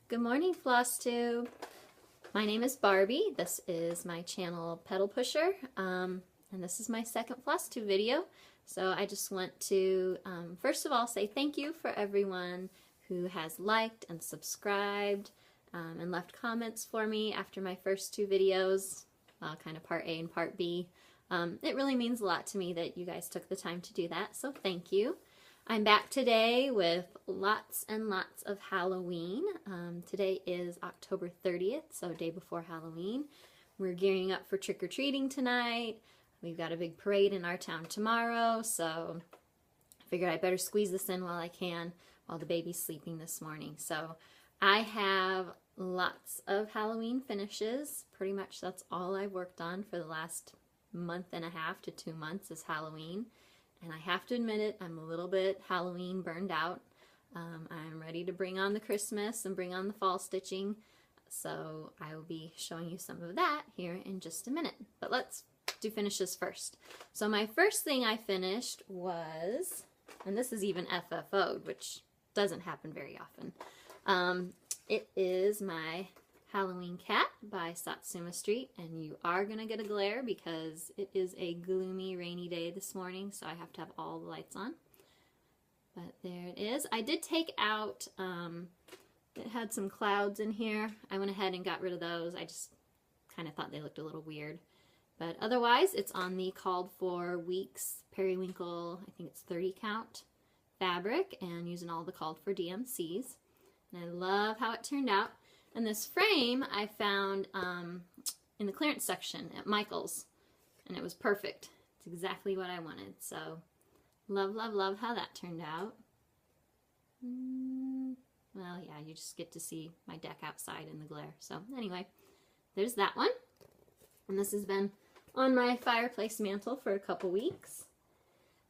Good morning, Flosstube. My name is Barbie. This is my channel Petal Pusher, and this is my second Flosstube video. So I just want to first of all say thank you for everyone who has liked and subscribed and left comments for me after my first two videos, kind of part A and part B. It really means a lot to me that you guys took the time to do that, so thank you. I'm back today with lots and lots of Halloween. Today is October 30th, so day before Halloween. We're gearing up for trick-or-treating tonight. We've got a big parade in our town tomorrow, so I figured I better squeeze this in while I can while the baby's sleeping this morning. So I have lots of Halloween finishes. Pretty much that's all I've worked on for the last month and a half to 2 months is Halloween. And I have to admit it, I'm a little bit Halloween burned out. I'm ready to bring on the Christmas and bring on the fall stitching. So I will be showing you some of that here in just a minute. But let's do finishes first. So my first thing I finished was, and this is even FFO'd, which doesn't happen very often. It is my Halloween cat by Satsuma Street, and you are going to get a glare because it is a gloomy, rainy day this morning, so I have to have all the lights on. But there it is. I did take out, it had some clouds in here. I went ahead and got rid of those. I just kind of thought they looked a little weird. But otherwise, it's on the called for weeks periwinkle, I think it's 30 count fabric, and using all the called for DMCs. And I love how it turned out. And this frame I found in the clearance section at Michael's, and it was perfect. It's exactly what I wanted. So love, love, love how that turned out. Well, yeah, you just get to see my deck outside in the glare. So anyway, there's that one. And this has been on my fireplace mantle for a couple weeks.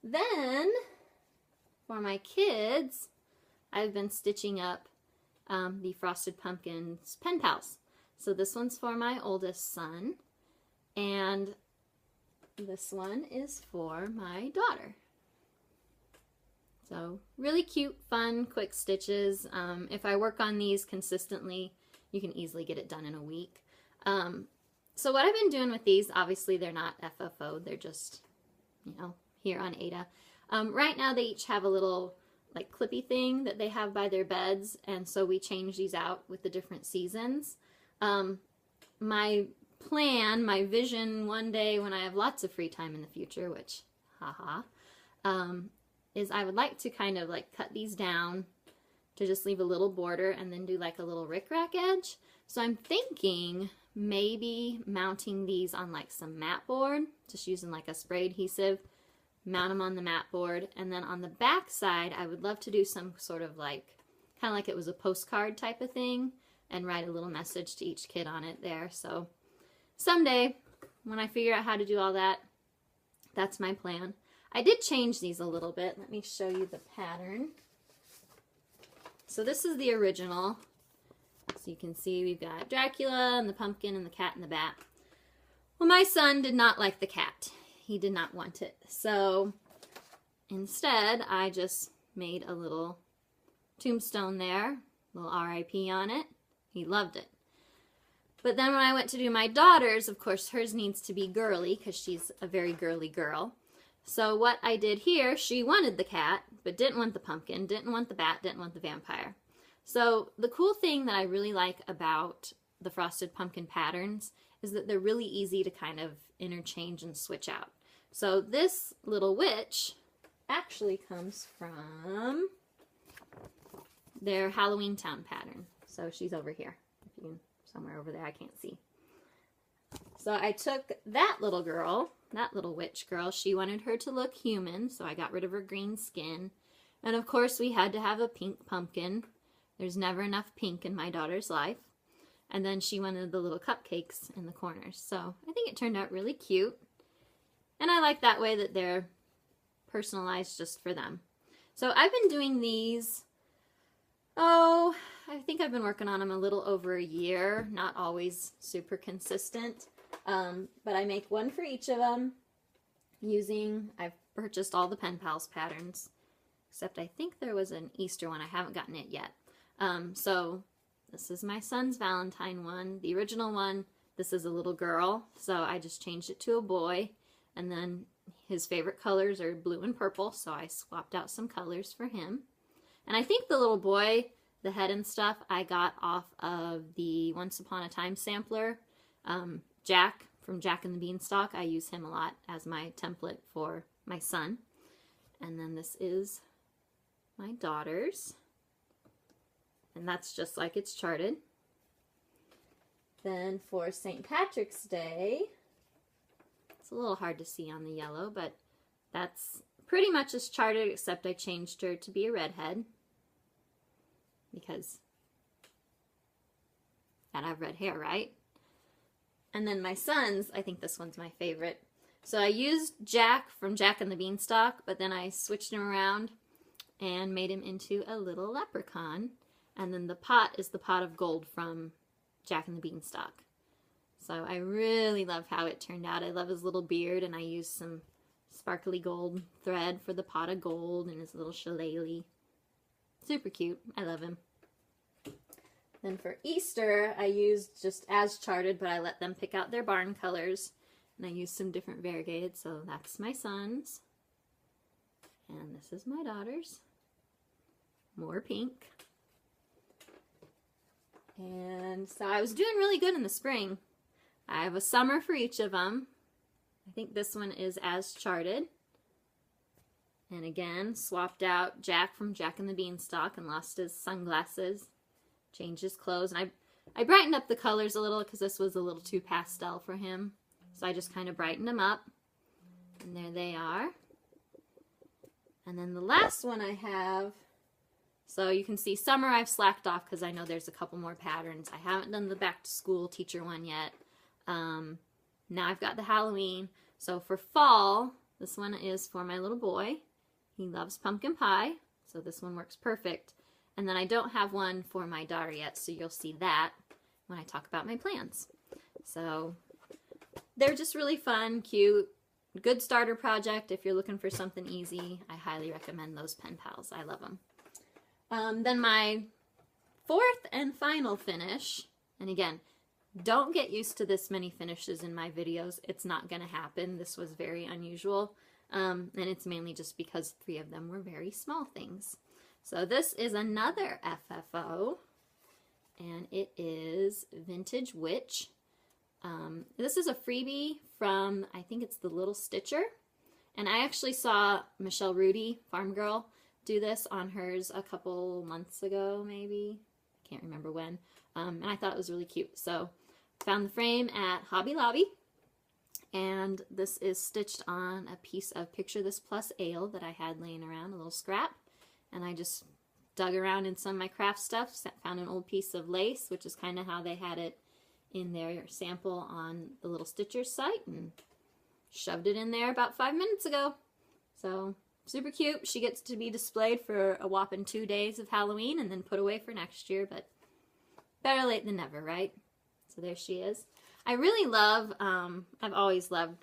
Then for my kids, I've been stitching up the Frosted Pumpkins pen pals. So this one's for my oldest son, and this one is for my daughter. So really cute, fun, quick stitches. If I work on these consistently, you can easily get it done in a week. So what I've been doing with these, obviously they're not FFO, they're just, you know, here on Ada. Right now they each have a little like clippy thing that they have by their beds, and so we change these out with the different seasons. My plan, my vision one day when I have lots of free time in the future, which haha, is I would like to kind of like cut these down to just leave a little border and then do like a little rickrack edge. So I'm thinking maybe mounting these on like some mat board, just using like a spray adhesive, mount them on the mat board, and then on the back side I would love to do some sort of like, kind of like it was a postcard type of thing, and write a little message to each kid on it there. So someday when I figure out how to do all that, that's my plan. I did change these a little bit. Let me show you the pattern. So this is the original. So you can see we've got Dracula and the pumpkin and the cat and the bat. Well, my son did not like the cat. He did not want it. So instead, I just made a little tombstone there, little RIP on it. He loved it. But then when I went to do my daughter's, of course, hers needs to be girly because she's a very girly girl. So what I did here, she wanted the cat, but didn't want the pumpkin, didn't want the bat, didn't want the vampire. So the cool thing that I really like about the Frosted Pumpkin patterns is that they're really easy to kind of interchange and switch out. So this little witch actually comes from their Halloween Town pattern. So she's over here. If you can, somewhere over there, I can't see. So I took that little girl, that little witch girl, she wanted her to look human, so I got rid of her green skin. And of course we had to have a pink pumpkin. There's never enough pink in my daughter's life. And then she wanted the little cupcakes in the corners. So I think it turned out really cute. And I like that way that they're personalized just for them. So I've been doing these, I think I've been working on them a little over a year. Not always super consistent. But I make one for each of them using, I've purchased all the Pen Pals patterns. Except I think there was an Easter one. I haven't gotten it yet. So This is my son's Valentine one. The original one, this is a little girl, so I just changed it to a boy. And then his favorite colors are blue and purple, so I swapped out some colors for him. And I think the little boy, the head and stuff, I got off of the Once Upon a Time sampler. Jack from Jack and the Beanstalk, I use him a lot as my template for my son. And then this is my daughter's. And that's just like it's charted. Then for St. Patrick's Day, it's a little hard to see on the yellow, but that's pretty much as charted, except I changed her to be a redhead because gotta have red hair, right? And then my son's, I think this one's my favorite. So I used Jack from Jack and the Beanstalk, but then I switched him around and made him into a little leprechaun. And then the pot is the pot of gold from Jack and the Beanstalk. So I really love how it turned out. I love his little beard, and I used some sparkly gold thread for the pot of gold and his little shillelagh. Super cute. I love him. Then for Easter, I used just as charted, but I let them pick out their barn colors. And I used some different variegated, so that's my son's. And this is my daughter's. More pink. And so I was doing really good in the spring. I have a summer for each of them. I think this one is as charted. And again, swapped out Jack from Jack and the Beanstalk and lost his sunglasses. Changed his clothes. And I brightened up the colors a little because this was a little too pastel for him. So I just kind of brightened them up. And there they are. And then the last one I have, so you can see summer I've slacked off because I know there's a couple more patterns. I haven't done the back to school teacher one yet. Now I've got the Halloween. So for fall, this one is for my little boy. He loves pumpkin pie, so this one works perfect. And then I don't have one for my daughter yet, so you'll see that when I talk about my plans. So they're just really fun, cute, good starter project. If you're looking for something easy, I highly recommend those pen pals. I love them. Then my fourth and final finish, and again, don't get used to this many finishes in my videos. It's not going to happen. This was very unusual, and it's mainly just because 3 of them were very small things. So this is another FFO, and it is Vintage Witch. This is a freebie from, I think it's the Little Stitcher, and I actually saw Michelle Rudy, Farm Girl, do this on hers a couple months ago, maybe. I can't remember when. And I thought it was really cute. So found the frame at Hobby Lobby. And this is stitched on a piece of Picture This Plus Ale that I had laying around, a little scrap. And I just dug around in some of my craft stuff, found an old piece of lace, which is kind of how they had it in their sample on the Little Stitcher's site, and shoved it in there about 5 minutes ago. So super cute. She gets to be displayed for a whopping 2 days of Halloween and then put away for next year, but better late than never, right? So there she is. I really love, I've always loved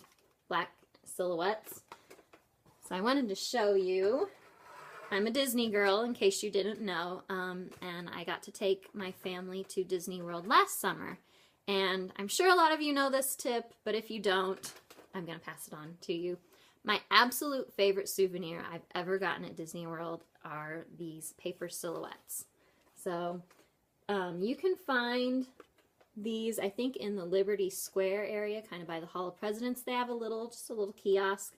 black silhouettes. So I wanted to show you. I'm a Disney girl, in case you didn't know, and I got to take my family to Disney World last summer. And I'm sure a lot of you know this tip, but if you don't, I'm going to pass it on to you. My absolute favorite souvenir I've ever gotten at Disney World are these paper silhouettes. So you can find these, I think, in the Liberty Square area, kind of by the Hall of Presidents. They have just a little kiosk.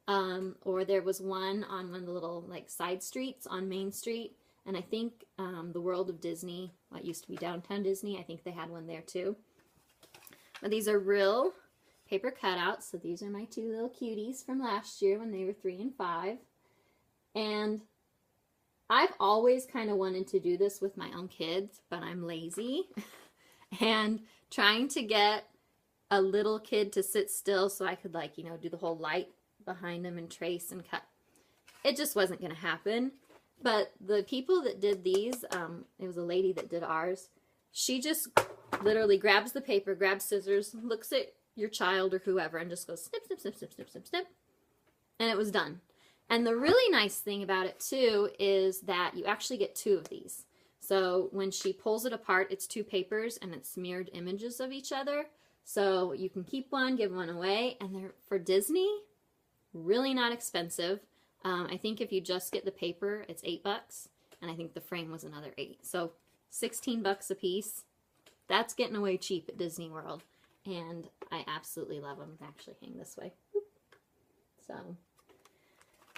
Or there was one on one of the little like side streets on Main Street. And I think the World of Disney, what used to be Downtown Disney, I think they had one there too. But these are real paper cutouts. So these are my 2 little cuties from last year when they were 3 and 5. And I've always kind of wanted to do this with my own kids, but I'm lazy. And trying to get a little kid to sit still so I could, like, you know, do the whole light behind them and trace and cut. It just wasn't going to happen. But the people that did these, it was a lady that did ours. She just literally grabs the paper, grabs scissors, looks at your child or whoever, and just goes snip, snip, snip, snip, snip, snip, snip. And it was done. And the really nice thing about it too is that you actually get 2 of these. So when she pulls it apart, it's two papers and it's mirrored images of each other. So you can keep one, give one away, and they're, for Disney, really not expensive. I think if you just get the paper, it's $8, and I think the frame was another $8. So $16 a piece. That's getting away cheap at Disney World, and I absolutely love them. They actually hang this way. So,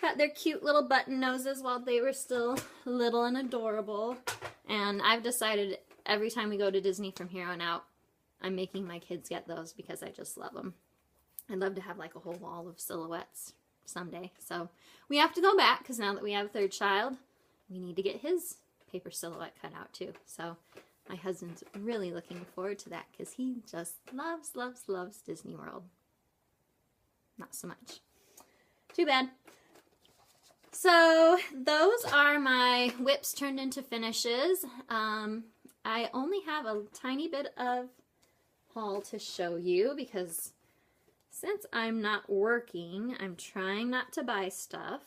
got their cute little button noses while they were still little and adorable. And I've decided every time we go to Disney from here on out, I'm making my kids get those because I just love them. I'd love to have like a whole wall of silhouettes someday. So we have to go back because now that we have a third child, we need to get his paper silhouette cut out too. So my husband's really looking forward to that because he just loves, loves, loves Disney World. Not so much. Too bad. So those are my whips turned into finishes. I only have a tiny bit of haul to show you because since I'm not working, I'm trying not to buy stuff,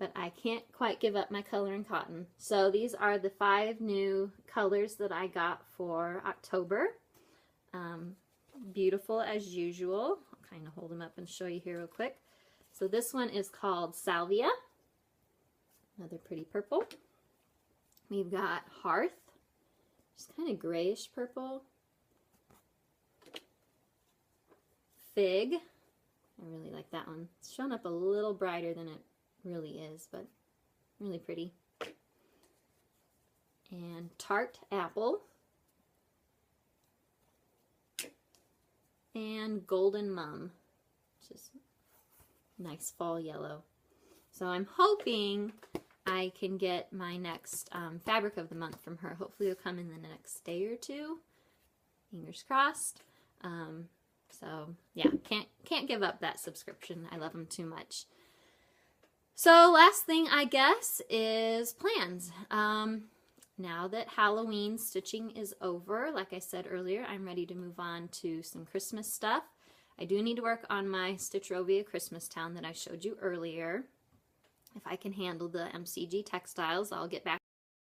but I can't quite give up my color and cotton. So these are the 5 new colors that I got for October. Beautiful as usual. I'll kind of hold them up and show you here real quick. So this one is called Salvia. Another pretty purple. We've got Hearth. Just kind of grayish purple. Fig. I really like that one. It's shown up a little brighter than it really is, but really pretty. And Tart Apple. And Golden Mum, which is nice fall yellow. So I'm hoping I can get my next fabric of the month from her. Hopefully it'll come in the next day or two. Fingers crossed. So yeah, can't give up that subscription. I love them too much. So last thing I guess is plans. Now that Halloween stitching is over, like I said earlier, I'm ready to move on to some Christmas stuff. I do need to work on my Stitchrovia Christmas Town that I showed you earlier. If I can handle the MCG textiles, I'll get back